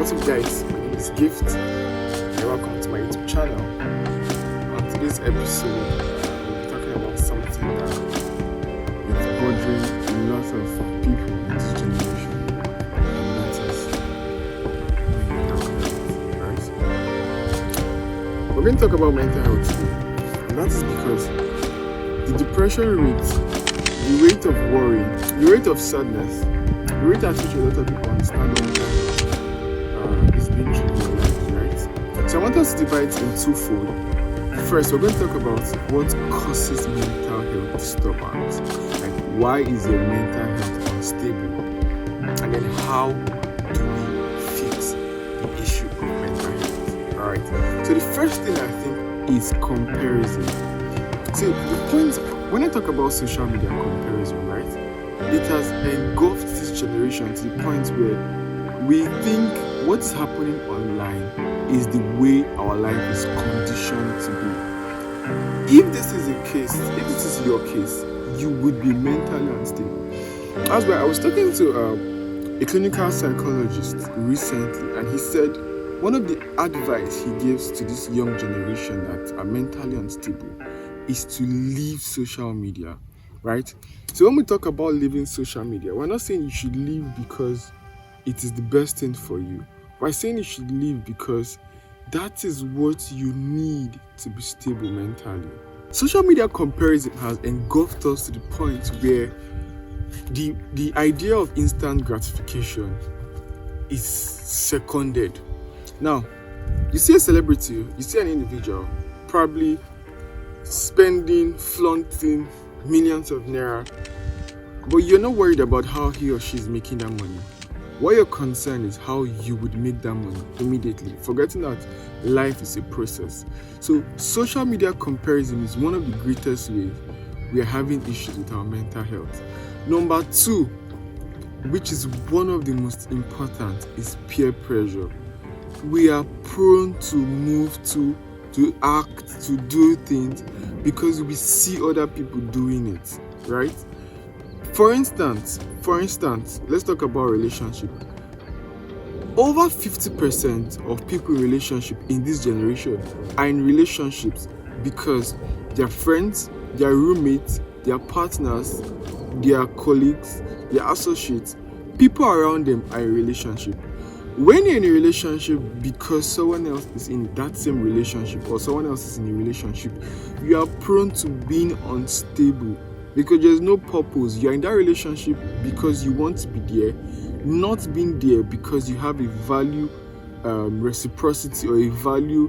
What's up, guys? My name is Gift, and welcome to my YouTube channel. On today's episode, we'll be talking about something that is bothering a lot of people in this generation, and that is mental health, right? We're going to talk about mental health today, and that is because the depression rate, the rate of worry, the rate of sadness, the rate at which a lot of people understand mental health is being treated in their lives, right? So I want us to divide it in twofold. First, we're going to talk about what causes mental health disturbance, like why is your mental health unstable, and then how do we fix the issue of mental health. Alright, so the first thing I think is comparison. See, the point when I talk about social media comparison, right, it has engulfed this generation to the point where we think what's happening online is the way our life is conditioned to be. If this is the case, if this is your case, you would be mentally unstable. That's why I was talking to a clinical psychologist recently, and he said one of the advice he gives to this young generation that are mentally unstable is to leave social media, right? So when we talk about leaving social media, we're not saying you should leave because it is the best thing for you. We're saying you should leave because that is what you need to be stable mentally. Social media comparison has engulfed us to the point where the idea of instant gratification is seconded. Now, you see a celebrity, you see an individual probably flaunting millions of naira, but you're not worried about how he or she is making that money. What your concern is how you would make that money immediately, forgetting that life is a process. So social media comparison is one of the greatest ways we are having issues with our mental health. Number two, which is one of the most important, is peer pressure. We are prone to move to act, to do things because we see other people doing it, right? For instance, let's talk about relationship. Over 50% of people in relationship in this generation are in relationships because their friends, their roommates, their partners, their colleagues, their associates, people around them are in relationship. When you're in a relationship because someone else is in that same relationship or someone else is in a relationship, you are prone to being unstable because there's no purpose. You're in that relationship because you want to be there, not being there because you have a value reciprocity or a value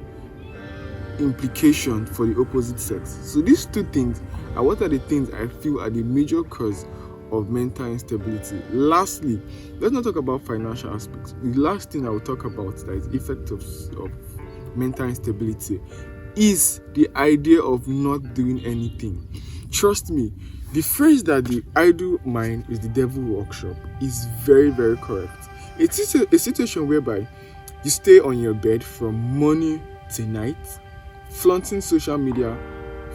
implication for the opposite sex. So these two things are what are the things I feel are the major cause of mental instability. Lastly, let's not talk about financial aspects. The last thing I will talk about that is effect of mental instability is the idea of not doing anything. Trust me, the phrase that the idle mind is the devil workshop is very, very correct. It is a situation whereby you stay on your bed from morning to night, flaunting social media,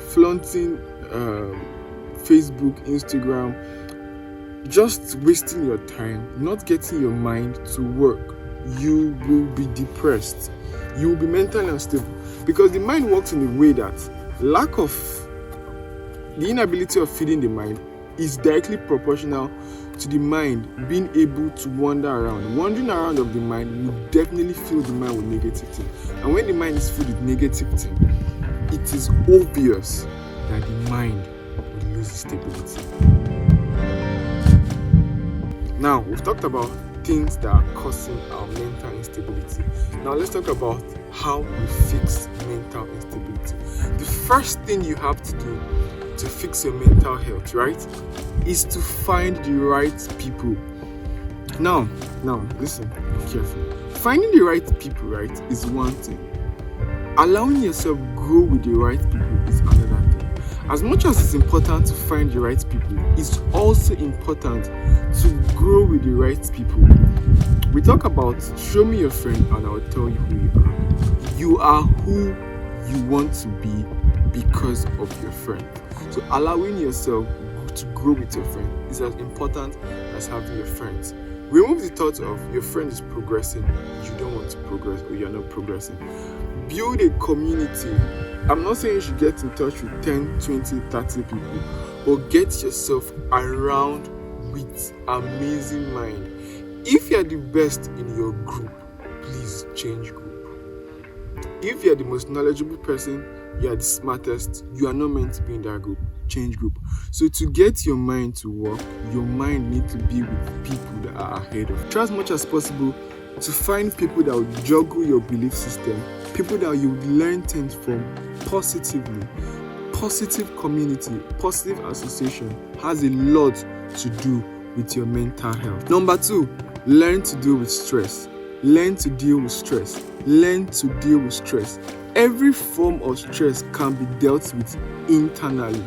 flaunting Facebook, Instagram, just wasting your time, not getting your mind to work. You will be depressed. You will be mentally unstable because the mind works in a way that the inability of feeding the mind is directly proportional to the mind being able to wander around. Wandering around of the mind will definitely fill the mind with negative things. And when the mind is filled with negative things, it is obvious that the mind will lose its stability. Now, we've talked about things that are causing our mental instability. Now, let's talk about how we fix mental instability. The first thing you have to do to fix your mental health, right, is to find the right people. Now, listen carefully. Finding the right people, right, is one thing. Allowing yourself grow with the right people is another thing. As much as it's important to find the right people, it's also important to grow with the right people. We talk about show me your friend and I'll tell you who you are. You are who you want to be because of your friend. So allowing yourself to grow with your friend is as important as having your friends. Remove the thought of your friend is progressing, you don't want to progress, or you're not progressing. Build a community. I'm not saying you should get in touch with 10, 20, 30 people, but get yourself around with amazing mind. If you're the best in your group, please change group. If you're the most knowledgeable person, you are the smartest, you are not meant to be in that group, change group. So to get your mind to work, your mind needs to be with people that are ahead of you. Try as much as possible to find people that will juggle your belief system, people that you would learn things from positively. Positive community, positive association has a lot to do with your mental health. Number 2, learn to deal with stress. Learn to deal with stress. Learn to deal with stress. Every form of stress can be dealt with internally.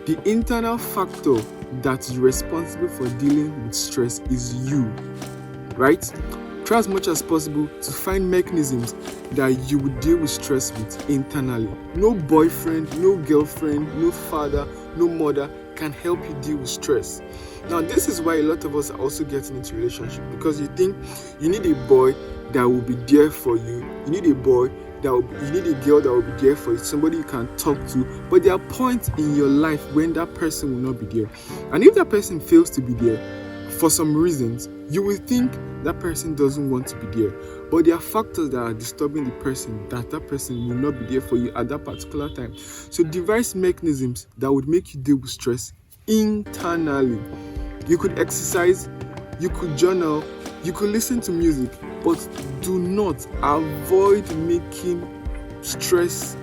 The internal factor that is responsible for dealing with stress is you, right? Try as much as possible to find mechanisms that you would deal with stress with internally. No boyfriend, no girlfriend, no father, no mother can help you deal with stress. Now, this is why a lot of us are also getting into relationship, because you think you need a boy that will be there for you. You need a boy you need a girl that will be there for you, somebody you can talk to. But there are points in your life when that person will not be there. And if that person fails to be there for some reasons, you will think that person doesn't want to be there. But there are factors that are disturbing the person, that person will not be there for you at that particular time. So devise mechanisms that would make you deal with stress internally. You could exercise, you could journal, you could listen to music, but do not avoid making stress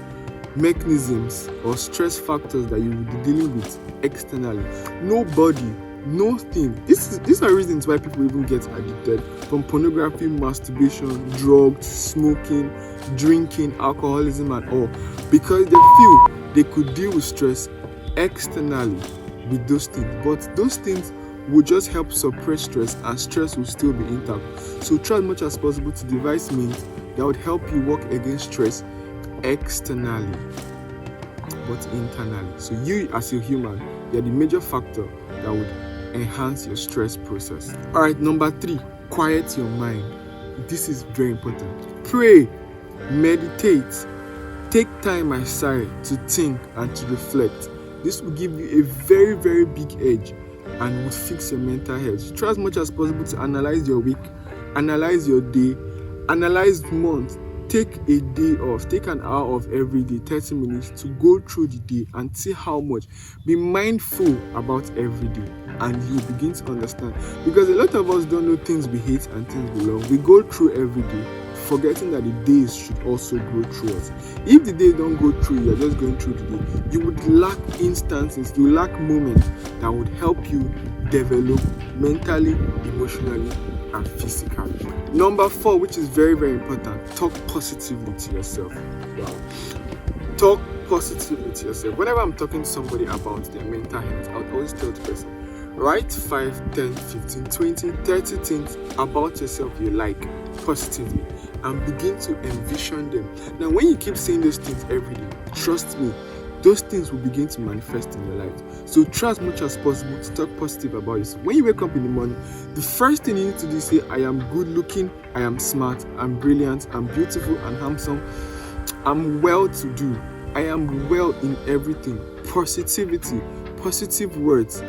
mechanisms or stress factors that you will be dealing with externally. Nobody, nothing. These are reasons why people even get addicted, from pornography, masturbation, drugs, smoking, drinking, alcoholism, and all, because they feel they could deal with stress externally with those things. But those things will just help suppress stress, and stress will still be intact. So try as much as possible to devise means that would help you work against stress externally, but internally. So you as a human, you're the major factor that would enhance your stress process. All right, number 3, quiet your mind. This is very important. Pray, meditate, take time aside to think and to reflect. This will give you a very, very big edge and would fix your mental health. Try as much as possible to analyze your week, analyze your day, analyze month. Take a day off, take an hour off every day, 30 minutes to go through the day and see how much. Be mindful about every day, and you begin to understand. Because a lot of us don't know things we hate and things we love. We go through every day, forgetting that the days should also go through us. If the days don't go through, you're just going through the day, you would lack instances, you lack moments that would help you develop mentally, emotionally, and physically. Number 4, which is very, very important, talk positively to yourself. Wow. Talk positively to yourself. Whenever I'm talking to somebody about their mental health, I would always tell the person, write 5, 10, 15, 20, 30 things about yourself you like positively, and begin to envision them. Now, when you keep saying those things every day, trust me, those things will begin to manifest in your life. So try as much as possible to talk positive about yourself. When you wake up in the morning, the first thing you need to do is say, I am good looking, I am smart, I'm brilliant, I'm beautiful and handsome, I'm well to do, I am well in everything. Positivity, positive words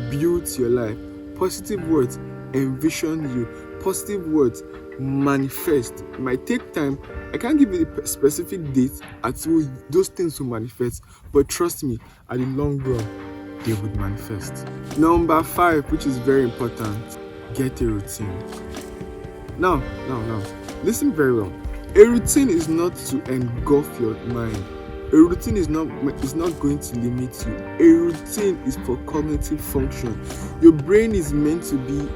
build your life. Positive words envision you. Positive words manifest. It might take time. I can't give you a specific date until those things will manifest, but trust me, at the long run, they would manifest. Number 5, which is very important, get a routine. Now, listen very well. A routine is not to engulf your mind. A routine is not going to limit you. A routine is for cognitive function. Your brain is meant to be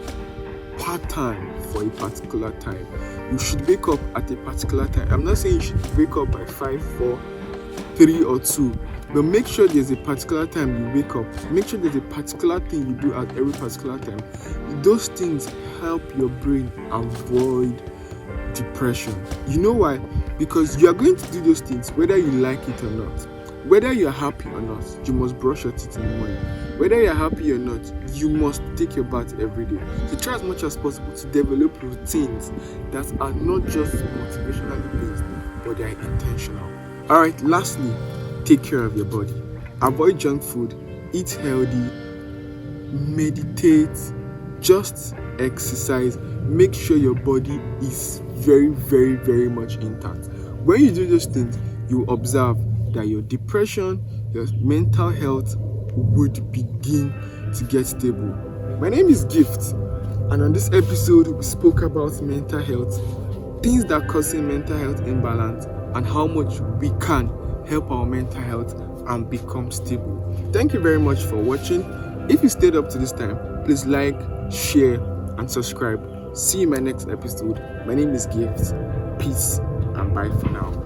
part-time for a particular time. You should wake up at a particular time. I'm not saying you should wake up by 5, 4, 3 or 2, but make sure there's a particular time you wake up. Make sure there's a particular thing you do at every particular time. Those things help your brain avoid depression. You know why? Because you are going to do those things whether you like it or not. Whether you're happy or not, you must brush your teeth in the morning. Whether you're happy or not, you must take your bath every day. So try as much as possible to develop routines that are not just motivationally based, but they are intentional. Alright, lastly, take care of your body. Avoid junk food, eat healthy, meditate, just exercise. Make sure your body is very, very, very much intact. When you do those things, you observe that your depression, your mental health would begin to get stable. My name is Gift, and on this episode, we spoke about mental health, things that causing mental health imbalance, and how much we can help our mental health and become stable. Thank you very much for watching. If you stayed up to this time, please like, share, and subscribe. See you in my next episode. My name is Gift. Peace and bye for now.